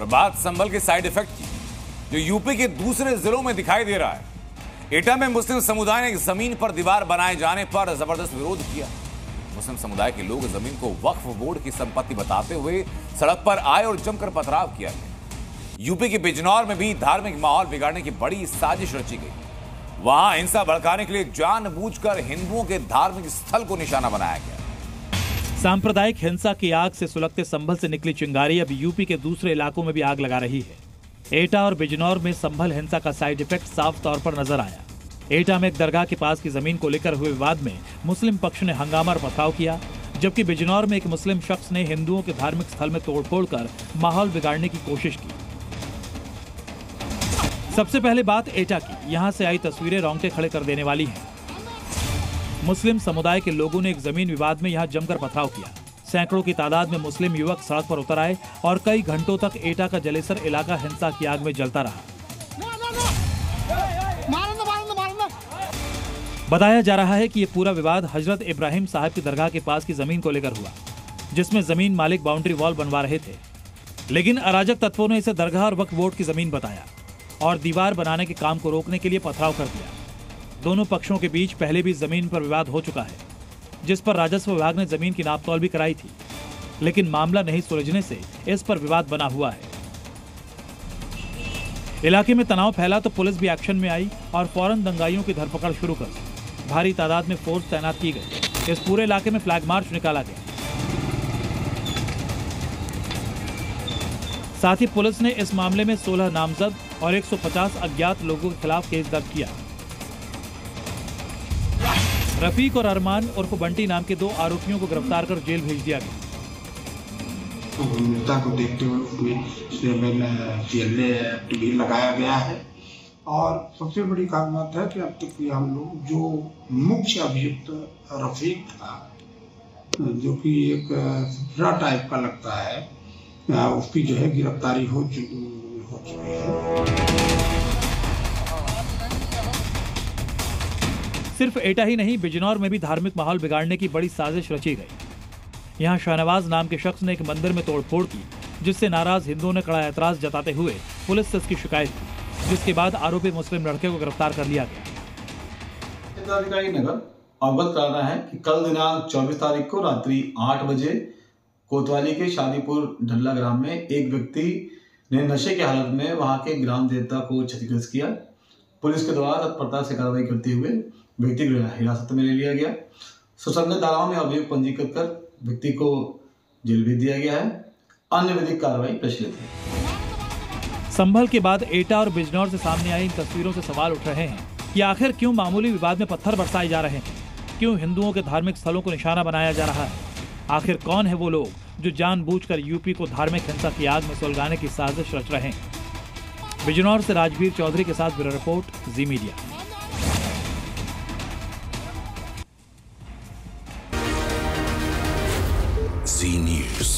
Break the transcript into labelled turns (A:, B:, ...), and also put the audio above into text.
A: और बात संभल के साइड इफेक्ट की, जो यूपी के दूसरे जिलों में दिखाई दे रहा है। एटा में मुस्लिम समुदाय ने जमीन पर दीवार बनाए जाने पर जबरदस्त विरोध किया। मुस्लिम समुदाय के लोग जमीन को वक्फ बोर्ड की संपत्ति बताते हुए सड़क पर आए और जमकर पथराव किया गया। यूपी के बिजनौर में भी धार्मिक माहौल बिगाड़ने की बड़ी साजिश रची गई। वहां हिंसा भड़काने के लिए जानबूझकर हिंदुओं के धार्मिक स्थल को निशाना बनाया गया।
B: सांप्रदायिक हिंसा की आग से सुलगते संभल से निकली चिंगारी अब यूपी के दूसरे इलाकों में भी आग लगा रही है। एटा और बिजनौर में संभल हिंसा का साइड इफेक्ट साफ तौर पर नजर आया। एटा में एक दरगाह के पास की जमीन को लेकर हुए विवाद में मुस्लिम पक्ष ने हंगामा और पथराव किया, जबकि बिजनौर में एक मुस्लिम शख्स ने हिंदुओं के धार्मिक स्थल में तोड़फोड़ कर माहौल बिगाड़ने की कोशिश की। सबसे पहले बात एटा की। यहां से आई तस्वीरें रोंगटे खड़े कर देने वाली हैं। मुस्लिम समुदाय के लोगों ने एक जमीन विवाद में यहां जमकर पथराव किया। सैकड़ों की तादाद में मुस्लिम युवक सड़क पर उतर आए और कई घंटों तक एटा का जलेसर इलाका हिंसा की आग में जलता रहा। बताया जा रहा है कि ये पूरा विवाद हजरत इब्राहिम साहब की दरगाह के पास की जमीन को लेकर हुआ, जिसमें जमीन मालिक बाउंड्री वॉल बनवा रहे थे, लेकिन अराजक तत्वों ने इसे दरगाह और वक्फ बोर्ड की जमीन बताया और दीवार बनाने के काम को रोकने के लिए पथराव कर दिया। दोनों पक्षों के बीच पहले भी जमीन पर विवाद हो चुका है, जिस पर राजस्व विभाग ने जमीन की नापतोल भी कराई थी, लेकिन मामला नहीं सुलझने से इस पर विवाद बना हुआ है। इलाके में तनाव फैला तो पुलिस भी एक्शन में आई और फौरन दंगाइयों की धरपकड़ शुरू कर भारी तादाद में फोर्स तैनात की गई। इस पूरे इलाके में फ्लैग मार्च निकाला गया। साथ ही पुलिस ने इस मामले में 16 नामजद और 150 अज्ञात लोगों के खिलाफ केस दर्ज किया। रफीक और अरमान उर्फ बंटी नाम के 2 आरोपियों को गिरफ्तार कर जेल भेज दिया गया।
C: गंभीरता को देखते हुए जेल में लगाया गया है और सबसे बड़ी बात है कि अब तक हम लोग जो मुख्य अभियुक्त रफीक था, जो कि एक फिरा टाइप का लगता है, उसकी जो है गिरफ्तारी हो चुकी है।
B: सिर्फ एटा ही नहीं, बिजनौर में भी धार्मिक माहौल बिगाड़ने की बड़ी साजिश रची गई। यहां शाहनवाज नाम के शख्स ने एक मंदिर में तोड़फोड़ की, जिससे नाराज हिंदुओं ने कड़ा ऐतराज जताते हुए पुलिस से इसकी शिकायत की, जिसके बाद आरोपी मुस्लिम लड़के को गिरफ्तार कर लिया गया।
D: जिलाधिकारी नगर अवगत कराना है कि कल दिनांक 24 तारीख को रात्रि 8 बजे कोतवाली के शादीपुर ढल्ला ग्राम में एक व्यक्ति ने नशे की हालत में वहां के ग्राम देवता को क्षतिग्रस्त किया। पुलिस के द्वारा तत्परता से कार्रवाई करते हुए व्यक्ति को हिरासत में ले लिया गया। सुसंगत धाराओं में अभियोग पंजीकृत कर व्यक्ति को जेल भेज दिया गया है। अन्य विधिक कार्रवाई प्रचलित है।
B: संभल के बाद एटा और बिजनौर से सामने आई इन तस्वीरों से सवाल उठ रहे हैं कि आखिर क्यों मामूली विवाद में पत्थर बरसाए जा रहे हैं, क्यों हिंदुओं के धार्मिक स्थलों को निशाना बनाया जा रहा है। आखिर कौन है वो लोग जो जानबूझकर यूपी को धार्मिक हिंसा की आग में सुलगाने की साजिश रच रहे हैं। बिजनौर से राजवीर चौधरी के साथ ब्यूरो रिपोर्ट, जी मीडिया।
E: जी न्यूज़।